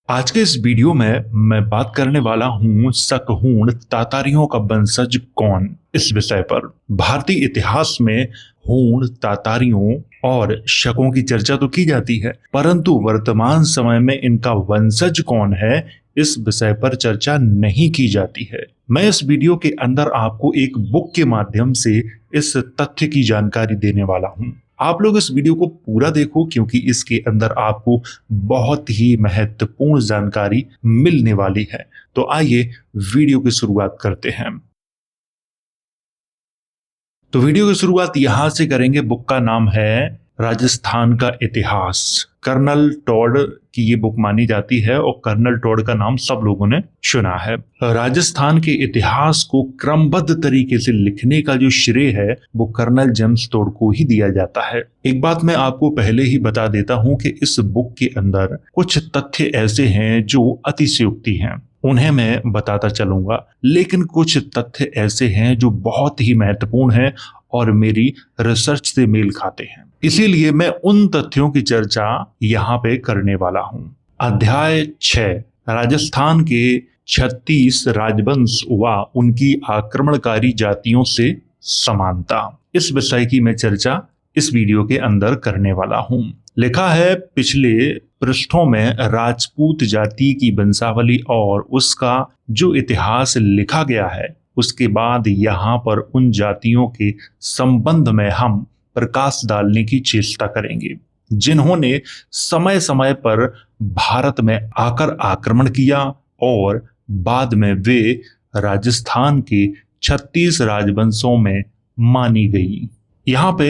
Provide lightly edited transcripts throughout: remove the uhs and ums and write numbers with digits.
आज के इस वीडियो में मैं बात करने वाला हूं शकहूण तातारियों का वंशज कौन। इस विषय पर भारतीय इतिहास में हूण तातारियों और शकों की चर्चा तो की जाती है, परंतु वर्तमान समय में इनका वंशज कौन है इस विषय पर चर्चा नहीं की जाती है। मैं इस वीडियो के अंदर आपको एक बुक के माध्यम से इस तथ्य की जानकारी देने वाला हूं। आप लोग इस वीडियो को पूरा देखो क्योंकि इसके अंदर आपको बहुत ही महत्वपूर्ण जानकारी मिलने वाली है। तो आइए वीडियो की शुरुआत करते हैं। तो वीडियो की शुरुआत यहां से करेंगे। बुक का नाम है राजस्थान का इतिहास। कर्नल टॉड की ये बुक मानी जाती है और कर्नल टॉड का नाम सब लोगों ने सुना है। राजस्थान के इतिहास को क्रमबद्ध तरीके से लिखने का जो श्रेय है वो कर्नल जेम्स टॉड को ही दिया जाता है। एक बात मैं आपको पहले ही बता देता हूं कि इस बुक के अंदर कुछ तथ्य ऐसे हैं जो अतिशयोक्ति हैं, उन्हें मैं बताता चलूंगा, लेकिन कुछ तथ्य ऐसे हैं जो बहुत ही महत्वपूर्ण हैं और मेरी रिसर्च से मेल खाते हैं। इसीलिए मैं उन तथ्यों की चर्चा यहाँ पे करने वाला हूं। अध्याय 6, राजस्थान के 36 राजवंश व उनकी आक्रमणकारी जातियों से समानता, इस विषय की मैं चर्चा इस वीडियो के अंदर करने वाला हूं। लिखा है पिछले पृष्ठों में राजपूत जाति की वंशावली और उसका जो इतिहास लिखा गया है, उसके बाद यहाँ पर उन जातियों के संबंध में हम प्रकाश डालने की चेष्टा करेंगे जिन्होंने समय समय पर भारत में आकर आक्रमण किया और बाद में वे राजस्थान के 36 राजवंशों में मानी गई। यहाँ पे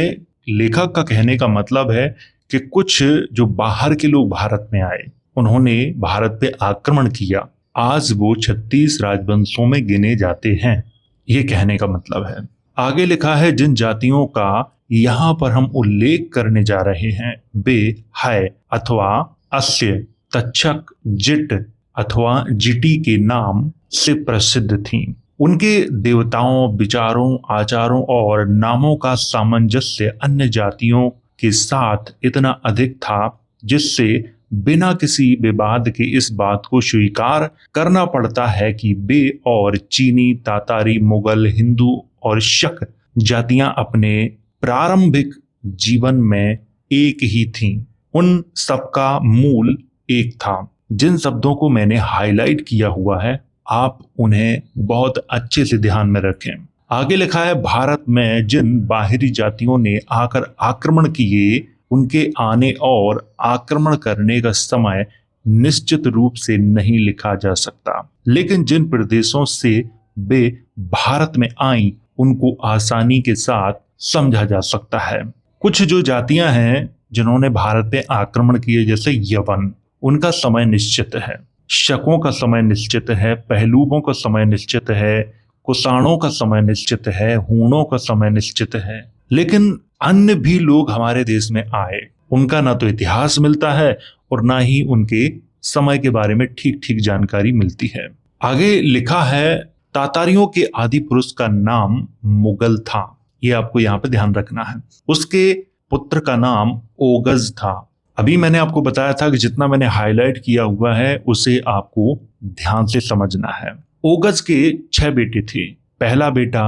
लेखक का कहने का मतलब है कि कुछ जो बाहर के लोग भारत में आए, उन्होंने भारत पे आक्रमण किया, आज वो 36 राजवंशों में गिने जाते हैं, ये कहने का मतलब है। आगे लिखा है जिन जातियों का यहाँ पर हम उल्लेख करने जा रहे हैं वे है अथवा अस्य, तक्षक, जिट अथवा जिटी के नाम से प्रसिद्ध थीं। उनके देवताओं, विचारों, आचारों और नामों का सामंजस्य अन्य जातियों के साथ इतना अधिक था जिससे बिना किसी विवाद के इस बात को स्वीकार करना पड़ता है कि वे और चीनी, तातारी, मुगल, हिंदू और शक जातियां अपने प्रारंभिक जीवन में एक ही थीं। उन सबका मूल एक था। जिन शब्दों को मैंने हाईलाइट किया हुआ है आप उन्हें बहुत अच्छे से ध्यान में रखें। आगे लिखा है भारत में जिन बाहरी जातियों ने आकर आक्रमण किए, उनके आने और आक्रमण करने का समय निश्चित रूप से नहीं लिखा जा सकता, लेकिन जिन प्रदेशों से वे भारत में आई उनको आसानी के साथ समझा जा सकता है। कुछ जो जातियां हैं जिन्होंने भारत पे आक्रमण किए, जैसे यवन, उनका समय निश्चित है, शकों का समय निश्चित है, पहलुओं का समय निश्चित है, कुषाणों का समय निश्चित है, हूणों का समय निश्चित है। लेकिन अन्य भी लोग हमारे देश में आए, उनका ना तो इतिहास मिलता है और ना ही उनके समय के बारे में ठीक ठीक जानकारी मिलती है। आगे लिखा है तातारियों के आदि पुरुष का नाम मुगल था, ये आपको यहाँ पे ध्यान रखना है। उसके पुत्र का नाम ओगज था। अभी मैंने आपको बताया था कि जितना मैंने हाईलाइट किया हुआ है उसे आपको ध्यान से समझना है। ओगज के 6 बेटे थे। पहला बेटा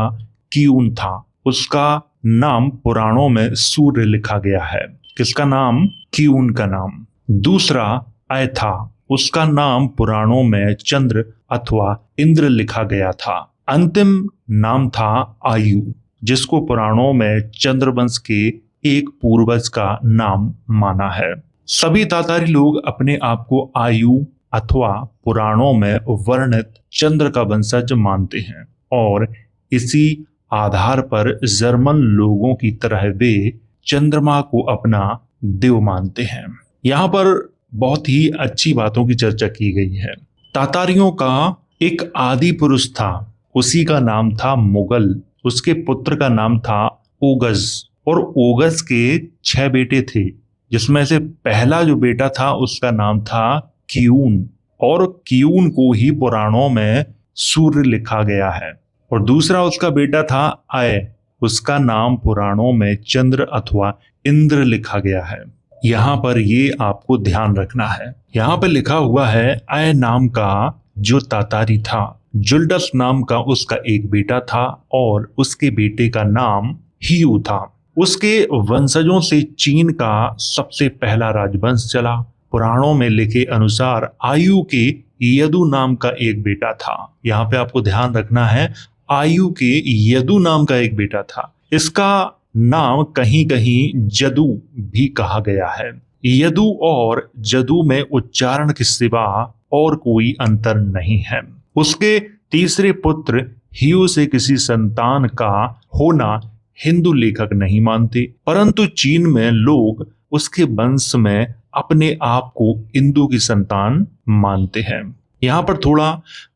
कियून था, उसका नाम पुराणों में सूर्य लिखा गया है। किसका नाम? कियून का नाम। दूसरा अय था, उसका नाम पुराणों में चंद्र अथवा इंद्र लिखा गया था। अंतिम नाम था आयु, जिसको पुराणों में चंद्रवंश के एक पूर्वज का नाम माना है। सभी तातारी लोग अपने आप को आयु अथवा पुराणों में वर्णित चंद्र का वंशज मानते हैं और इसी आधार पर जर्मन लोगों की तरह वे चंद्रमा को अपना देव मानते हैं। यहाँ पर बहुत ही अच्छी बातों की चर्चा की गई है। तातारियों का एक आदि पुरुष था, उसी का नाम था मुगल। उसके पुत्र का नाम था ओगज और ओगज के 6 बेटे थे, जिसमें से पहला जो बेटा था उसका नाम था कियून और कियून को ही पुराणों में सूर्य लिखा गया है। और दूसरा उसका बेटा था अय, उसका नाम पुराणों में चंद्र अथवा इंद्र लिखा गया है। यहाँ पर ये आपको ध्यान रखना है। यहाँ पर लिखा हुआ है अय नाम का जो तातारी था, जुल्डस नाम का उसका एक बेटा था और उसके बेटे का नाम हियू था। उसके वंशजों से चीन का सबसे पहला राजवंश चला। पुराणों में लिखे अनुसार आयु के यदु नाम का एक बेटा था। यहाँ पे आपको ध्यान रखना है, आयु के यदु नाम का एक बेटा था। इसका नाम कहीं कहीं जदू भी कहा गया है। यदु और जदू में उच्चारण के सिवा और कोई अंतर नहीं है। उसके तीसरे पुत्र हियू से किसी संतान का होना हिंदू लेखक नहीं मानते, परंतु चीन में लोग उसके वंश में अपने आप को इंदु की संतान मानते हैं। यहाँ पर थोड़ा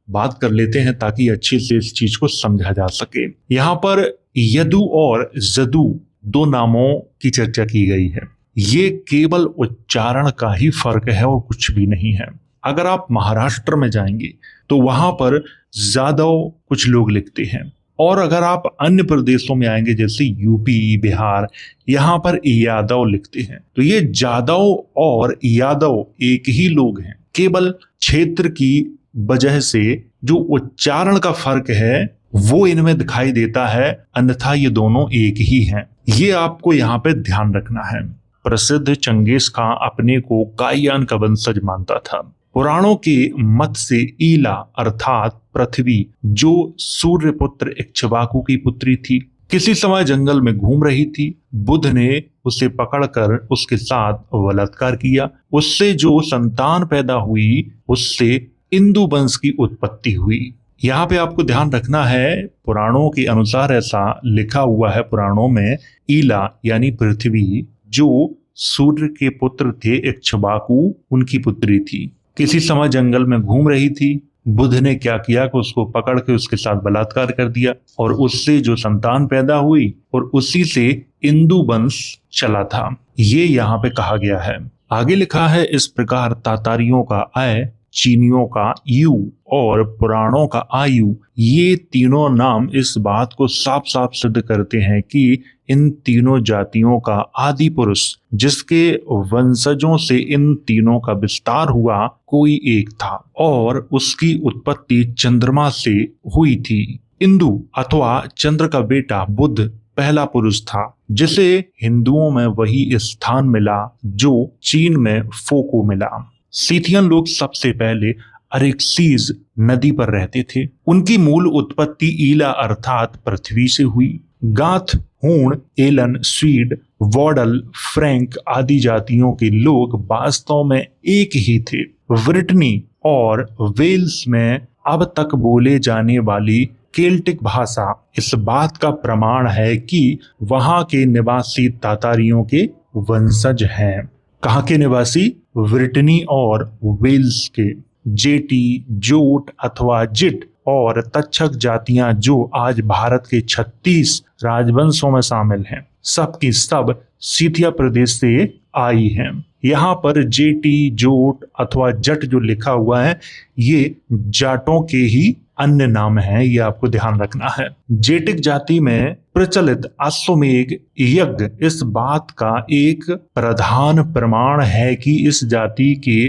बात कर लेते हैं ताकि अच्छे से इस चीज को समझा जा सके। यहाँ पर यदु और जदू दो नामों की चर्चा की गई है। ये केवल उच्चारण का ही फर्क है और कुछ भी नहीं है। अगर आप महाराष्ट्र में जाएंगे तो वहां पर जादव कुछ लोग लिखते हैं, और अगर आप अन्य प्रदेशों में आएंगे जैसे यूपी, बिहार, यहाँ पर यादव लिखते हैं। तो ये जादव और यादव एक ही लोग हैं, केवल क्षेत्र की वजह से जो उच्चारण का फर्क है वो इनमें दिखाई देता है, अन्यथा ये दोनों एक ही हैं। ये आपको यहाँ पे ध्यान रखना है। प्रसिद्ध चंगेज खां अपने को कायान का वंशज मानता था। पुराणों के मत से ईला अर्थात पृथ्वी, जो सूर्यपुत्र इक्ष्वाकु की पुत्री थी, किसी समय जंगल में घूम रही थी। बुध ने उसे पकड़कर उसके साथ बलात्कार किया। उससे जो संतान पैदा हुई उससे इंदु वंश की उत्पत्ति हुई। यहाँ पे आपको ध्यान रखना है, पुराणों के अनुसार ऐसा लिखा हुआ है पुराणों में, ईला यानी पृथ्वी जो सूर्य के पुत्र थे इक्ष्वाकु, उनकी पुत्री थी। किसी समय जंगल में घूम रही थी। बुध ने क्या किया कि उसको पकड़ के उसके साथ बलात्कार कर दिया और उससे जो संतान पैदा हुई और उसी से इंदु वंश चला था। ये यहाँ पे कहा गया है। आगे लिखा है इस प्रकार तातारियों का अय, चीनियों का यू और पुराणों का आयु, ये तीनों नाम इस बात को साफ साफ सिद्ध करते हैं कि इन तीनों जातियों का आदि पुरुष, जिसके वंशजों से इन तीनों का विस्तार हुआ, कोई एक था और उसकी उत्पत्ति चंद्रमा से हुई थी। इंदु अथवा चंद्र का बेटा बुध पहला पुरुष था, जिसे हिंदुओं में वही स्थान मिला जो चीन में फो को मिला। सीथियन लोग सबसे पहले अरेक्सीज नदी पर रहते थे। उनकी मूल उत्पत्ति ईला अर्थात पृथ्वी से हुई। गाथ, हूण, एलन, स्वीड, वॉडल, फ्रैंक आदि जातियों के लोग वास्तव में एक ही थे। ब्रिटनी और वेल्स में अब तक बोले जाने वाली केल्टिक भाषा इस बात का प्रमाण है कि वहां के निवासी तातारियों के वंशज हैं। कहाँ के निवासी? ब्रिटनी और वेल्स के। जेटी, जोट अथवा जिट और तक्षक जातियां जो आज भारत के 36 राजवंशों में शामिल हैं, सब की सब सीथिया प्रदेश से आई हैं। यहाँ पर जेटी, जोट अथवा जट जो लिखा हुआ है ये जाटों के ही अन्य नाम हैं, ये आपको ध्यान रखना है। जेटिक जाति में प्रचलित अश्वमेध यज्ञ इस बात का एक प्रधान प्रमाण है कि इस जाति के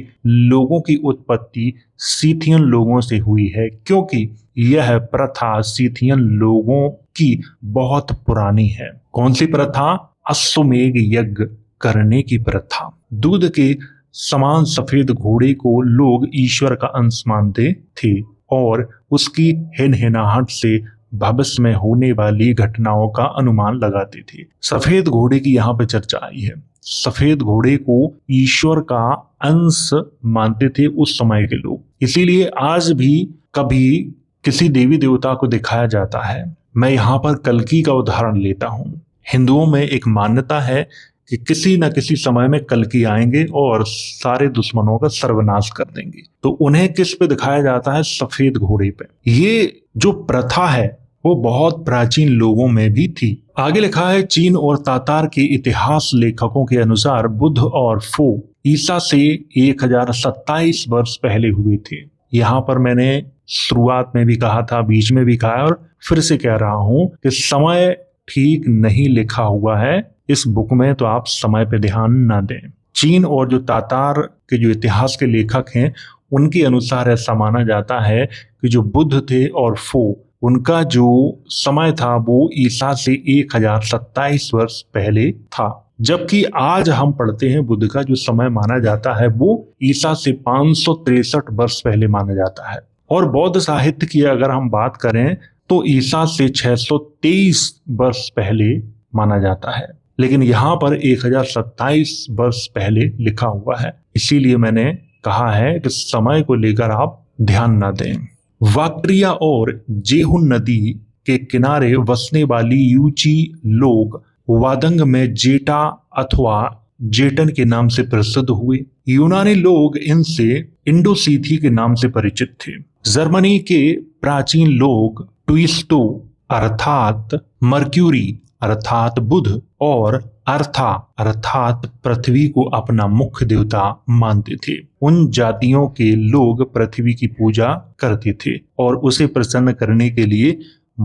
लोगों की उत्पत्ति सीथियन लोगों से हुई है, क्योंकि यह प्रथा सीथियन लोगों की बहुत पुरानी है। कौन सी प्रथा? अश्वमेध यज्ञ करने की प्रथा। दूध के समान सफेद घोड़े को लोग ईश्वर का अंश मानते थे और उसकी हिनहिनाहट से भविष्य में होने वाली घटनाओं का अनुमान लगाते थे। सफेद घोड़े की यहाँ पे चर्चा आई है। सफेद घोड़े को ईश्वर का अंश मानते थे उस समय के लोग, इसीलिए आज भी कभी किसी देवी देवता को दिखाया जाता है। मैं यहाँ पर कल्कि का उदाहरण लेता हूँ। हिंदुओं में एक मान्यता है कि किसी न किसी समय में कल्कि आएंगे और सारे दुश्मनों का सर्वनाश कर देंगे, तो उन्हें किस पे दिखाया जाता है? सफेद घोड़े पे। ये जो प्रथा है वो बहुत प्राचीन लोगों में भी थी। आगे लिखा है चीन और तातार के इतिहास लेखकों के अनुसार बुध और फो ईसा से 1027 वर्ष पहले हुए थे। यहाँ पर मैंने शुरुआत में भी कहा था, बीच में भी कहा और फिर से कह रहा हूं कि समय ठीक नहीं लिखा हुआ है इस बुक में, तो आप समय पे ध्यान ना दें। चीन और जो तातार के जो इतिहास के लेखक हैं उनके अनुसार ऐसा माना जाता है कि जो बुद्ध थे और फो, उनका जो समय था वो ईसा से 1027 वर्ष पहले था, जबकि आज हम पढ़ते हैं बुद्ध का जो समय माना जाता है वो ईसा से 563 वर्ष पहले माना जाता है। और बौद्ध साहित्य की अगर हम बात करें तो ईसा से 623 वर्ष पहले माना जाता है, लेकिन यहाँ पर 1027 वर्ष पहले लिखा हुआ है। इसीलिए मैंने कहा है कि समय को लेकर आप ध्यान न दें। वाक्ट्रिया और जेहुन नदी के किनारे बसने वाली यूची लोग वादंग में जेटा अथवा जेटन के नाम से प्रसिद्ध हुए। यूनानी लोग इनसे इंडोसीथी के नाम से परिचित थे। जर्मनी के प्राचीन लोग ट्विस्टो अर्थात मर्क्यूरी अर्थात बुध और अर्था अर्थात पृथ्वी को अपना मुख्य देवता मानते थे। उन जातियों के लोग पृथ्वी की पूजा करते थे और उसे प्रसन्न करने के लिए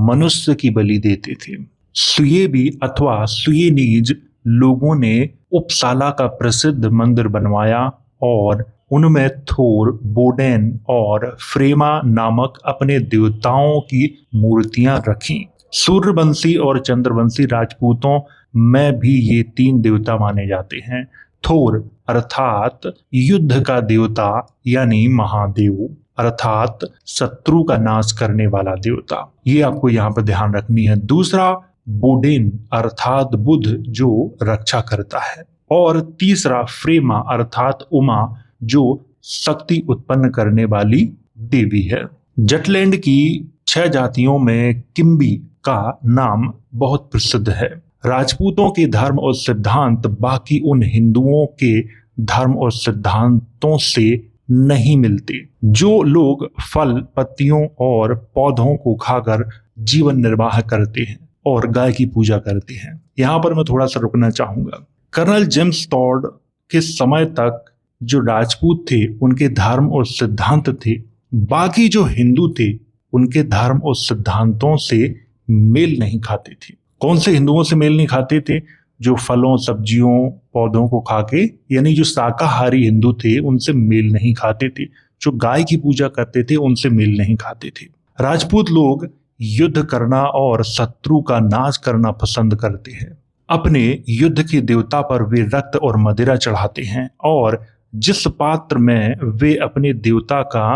मनुष्य की बलि देते थे। सुयेबी अथवा सुयेनीज लोगों ने उपसाला का प्रसिद्ध मंदिर बनवाया और उनमें थोर, बोडेन और फ्रेमा नामक अपने देवताओं की मूर्तियां रखीं। सूर्यवंशी और चंद्रवंशी राजपूतों में भी ये 3 देवता माने जाते हैं। थोर अर्थात युद्ध का देवता यानी महादेव अर्थात शत्रु का नाश करने वाला देवता, ये आपको यहाँ पर ध्यान रखनी है। दूसरा बोडेन अर्थात बुध जो रक्षा करता है, और तीसरा फ्रेमा अर्थात उमा जो शक्ति उत्पन्न करने वाली देवी है। जटलैंड की 6 जातियों में किम्बी का नाम बहुत प्रसिद्ध है। राजपूतों के धर्म और सिद्धांत बाकी उन हिंदुओं के धर्म और सिद्धांतों से नहीं मिलते। जो लोग फल, पत्तियों और पौधों को खाकर जीवन निर्वाह करते हैं और गाय की पूजा करते हैं। यहाँ पर मैं थोड़ा सा रुकना चाहूंगा। कर्नल जेम्स टॉड के समय तक जो राजपूत थे उनके धर्म और सिद्धांत थे, बाकी जो हिंदू थे उनके धर्म और सिद्धांतों से मेल नहीं खाते थे। कौन से हिंदुओं से मेल नहीं खाते थे? जो फलों, सब्जियों, पौधों को खाके, यानी जो शाकाहारी हिंदू थे उनसे मेल नहीं खाते थे। जो गाय की पूजा करते थे उनसे मेल नहीं खाते थे। राजपूत लोग युद्ध करना और शत्रु का नाश करना पसंद करते हैं। अपने युद्ध के देवता पर वे रक्त और मदिरा चढ़ाते हैं और जिस पात्र में वे अपने देवता का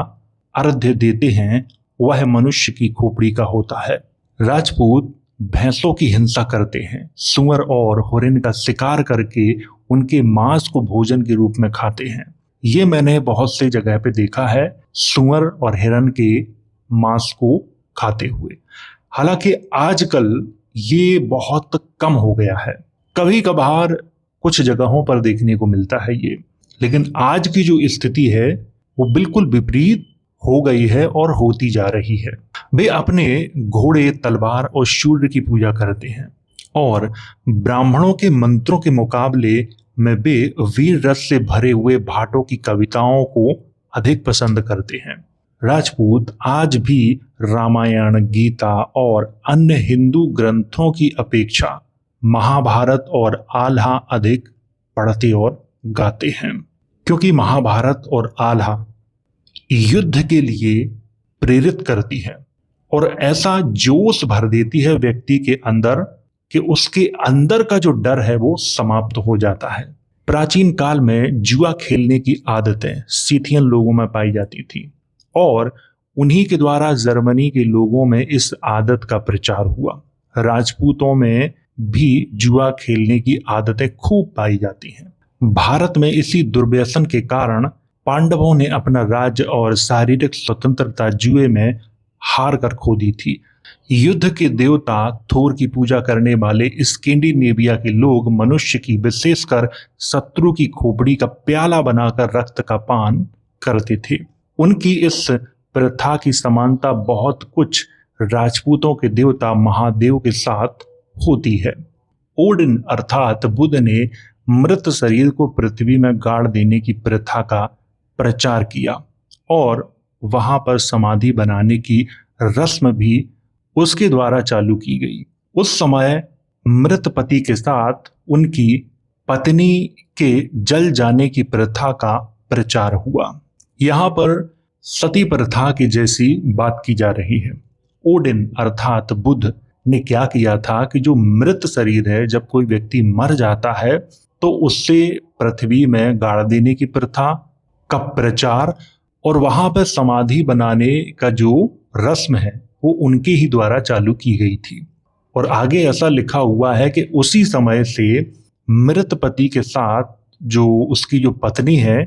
अर्घ्य देते हैं वह मनुष्य की खोपड़ी का होता है। राजपूत भैंसों की हिंसा करते हैं, सुअर और हरिन का शिकार करके उनके मांस को भोजन के रूप में खाते हैं। ये मैंने बहुत से जगह पे देखा है, सुअर और हिरन के मांस को खाते हुए। हालांकि आजकल ये बहुत कम हो गया है, कभी कभार कुछ जगहों पर देखने को मिलता है ये, लेकिन आज की जो स्थिति है वो बिल्कुल विपरीत हो गई है और होती जा रही है। वे अपने घोड़े, तलवार और शूद्र की पूजा करते हैं और ब्राह्मणों के मंत्रों के मुकाबले में वे वीर रस से भरे हुए भाटों की कविताओं को अधिक पसंद करते हैं। राजपूत आज भी रामायण, गीता और अन्य हिंदू ग्रंथों की अपेक्षा महाभारत और आल्हा अधिक पढ़ते और गाते हैं, क्योंकि महाभारत और आल्हा युद्ध के लिए प्रेरित करती है और ऐसा जोश भर देती है व्यक्ति के अंदर कि उसके अंदर का जो डर है वो समाप्त हो जाता है। प्राचीन काल में जुआ खेलने की आदतें सीथियन लोगों में पाई जाती थी और उन्हीं के द्वारा जर्मनी के लोगों में इस आदत का प्रचार हुआ। राजपूतों में भी जुआ खेलने की आदतें खूब पाई जाती हैं। भारत में इसी दुर्व्यसन के कारण पांडवों ने अपना राज्य और शारीरिक स्वतंत्रता जुए में हार कर खो दी थी। युद्ध के देवता थोर की पूजा करने वाले स्कैंडिनेविया के लोग मनुष्य की, विशेषकर शत्रु की खोपड़ी का प्याला बनाकर रक्त का पान करते थे। उनकी इस प्रथा की समानता बहुत कुछ राजपूतों के देवता महादेव के साथ होती है। ओडिन अर्थात बुध ने मृत शरीर को पृथ्वी में गाड़ देने की प्रथा का प्रचार किया और वहां पर समाधि बनाने की रस्म भी उसके द्वारा चालू की गई। उस समय मृत पति के साथ उनकी पत्नी के जल जाने की प्रथा का प्रचार हुआ। यहाँ पर सती प्रथा की जैसी बात की जा रही है। ओडिन अर्थात बुध ने क्या किया था कि जो मृत शरीर है, जब कोई व्यक्ति मर जाता है तो उससे पृथ्वी में गाड़ देने की प्रथा का प्रचार और वहां पर समाधि बनाने का जो रस्म है वो उनके ही द्वारा चालू की गई थी। और आगे ऐसा लिखा हुआ है कि उसी समय से मृत पति के साथ जो उसकी जो पत्नी है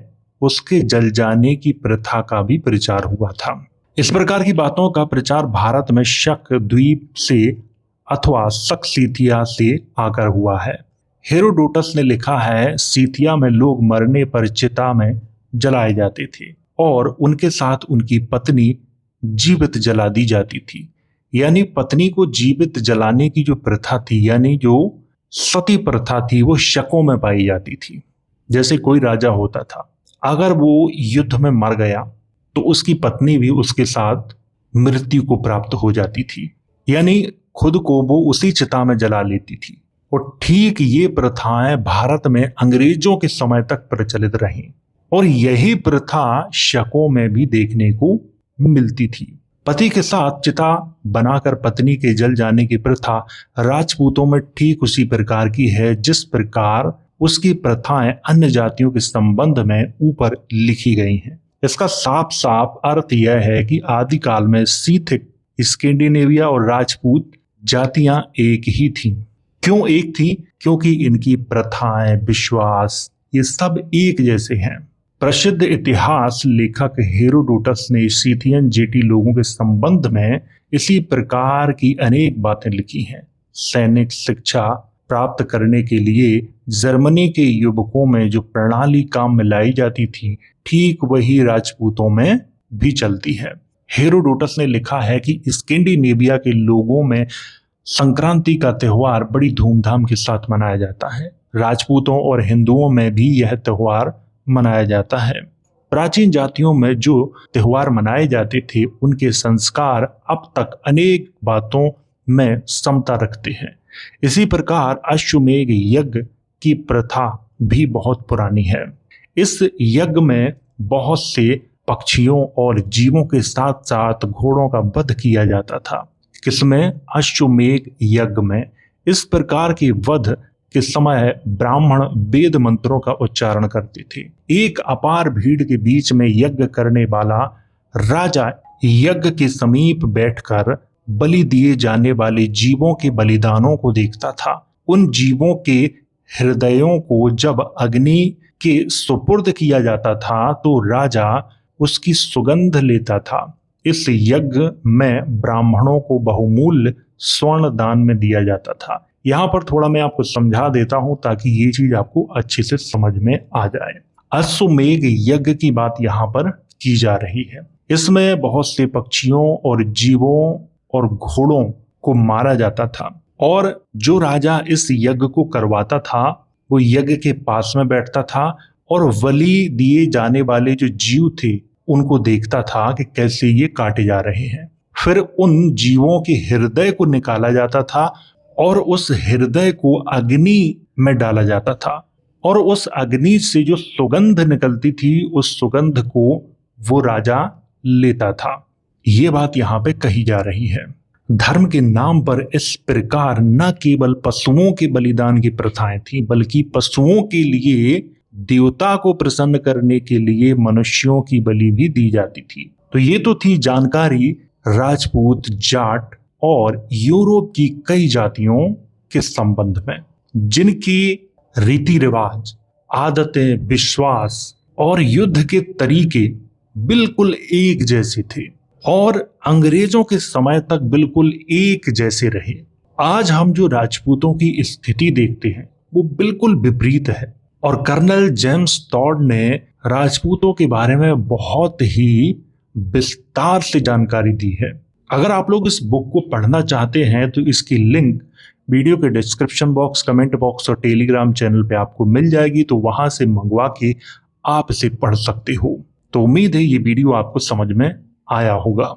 उसके जल जाने की प्रथा का भी प्रचार हुआ था। इस प्रकार की बातों का प्रचार भारत में शक द्वीप से अथवा शक सीथिया से आकर हुआ है। हेरोडोटस ने लिखा है, सीथिया में लोग मरने पर चिता में जलाए जाते थे और उनके साथ उनकी पत्नी जीवित जला दी जाती थी। यानी पत्नी को जीवित जलाने की जो प्रथा थी, यानी जो सती प्रथा थी, वो शकों में पाई जाती थी। जैसे कोई राजा होता था, अगर वो युद्ध में मर गया तो उसकी पत्नी भी उसके साथ मृत्यु को प्राप्त हो जाती थी, यानी खुद को वो उसी चिता में जला लेती थी। और ठीक ये प्रथाएं भारत में अंग्रेजों के समय तक प्रचलित रहीं और यही प्रथा शकों में भी देखने को मिलती थी। पति के साथ चिता बनाकर पत्नी के जल जाने की प्रथा राजपूतों में ठीक उसी प्रकार की है जिस प्रकार उसकी प्रथाएं अन्य जातियों के संबंध में ऊपर लिखी गई हैं। इसका साफ साफ अर्थ यह है कि आदिकाल में सीथिक, स्कैंडिनेविया और राजपूत जातियां एक ही थीं। क्यों एक थी? क्योंकि इनकी प्रथाएं, विश्वास, ये सब एक जैसे हैं। प्रसिद्ध इतिहास लेखक हेरोडोटस ने सीथियन जेटी लोगों के संबंध में इसी प्रकार की अनेक बातें लिखी हैं। सैनिक शिक्षा प्राप्त करने के लिए जर्मनी के युवकों में जो प्रणाली काम में लाई जाती थी, ठीक वही राजपूतों में भी चलती है। हेरोडोटस ने लिखा है कि स्कैंडिनेविया के लोगों में संक्रांति का त्योहार बड़ी धूमधाम के साथ मनाया जाता है। राजपूतों और हिंदुओं में भी यह त्योहार मनाया जाता है। प्राचीन जातियों में जो त्योहार मनाए जाते थे उनके संस्कार अब तक अनेक बातों में समता रखते हैं। इसी प्रकार अश्वमेध यज्ञ की प्रथा भी बहुत पुरानी है। इस यज्ञ में बहुत से पक्षियों और जीवों के साथ साथ घोड़ों का वध किया जाता था। किसमें? अश्वमेध यज्ञ में। इस प्रकार के वध के समय ब्राह्मण वेद मंत्रों का उच्चारण करते थे। एक अपार भीड़ के बीच में यज्ञ करने वाला राजा यज्ञ के समीप बैठकर बलि दिए जाने वाले जीवों के बलिदानों को देखता था। उन जीवों के हृदयों को जब अग्नि के सुपुर्द किया जाता था तो राजा उसकी सुगंध लेता था। इस यज्ञ में ब्राह्मणों को बहुमूल्य स्वर्ण दान में दिया जाता था। यहाँ पर थोड़ा मैं आपको समझा देता हूं ताकि ये चीज आपको अच्छे से समझ में आ जाए। अश्वमेध यज्ञ की बात यहाँ पर की जा रही है। इसमें बहुत से पक्षियों और जीवों और घोड़ों को मारा जाता था और जो राजा इस यज्ञ को करवाता था वो यज्ञ के पास में बैठता था और बलि दिए जाने वाले जो जीव थे उनको देखता था कि कैसे ये काटे जा रहे हैं। फिर उन जीवों के हृदय को निकाला जाता था और उस हृदय को अग्नि में डाला जाता था और उस अग्नि से जो सुगंध निकलती थी उस सुगंध को वो राजा लेता था। ये बात यहाँ पे कही जा रही है। धर्म के नाम पर इस प्रकार न केवल पशुओं के बलिदान की प्रथाएं थी बल्कि पशुओं के लिए देवता को प्रसन्न करने के लिए मनुष्यों की बलि भी दी जाती थी। तो ये तो थी जानकारी राजपूत, जाट और यूरोप की कई जातियों के संबंध में, जिनकी रीति रिवाज, आदतें, विश्वास और युद्ध के तरीके बिल्कुल एक जैसे थे और अंग्रेजों के समय तक बिल्कुल एक जैसे रहे। आज हम जो राजपूतों की स्थिति देखते हैं वो बिल्कुल विपरीत है और कर्नल जेम्स टॉड ने राजपूतों के बारे में बहुत ही विस्तार से जानकारी दी है। अगर आप लोग इस बुक को पढ़ना चाहते हैं तो इसकी लिंक वीडियो के डिस्क्रिप्शन बॉक्स, कमेंट बॉक्स और टेलीग्राम चैनल पे आपको मिल जाएगी, तो वहां से मंगवा के आप इसे पढ़ सकते हो। तो उम्मीद है ये वीडियो आपको समझ में आया होगा।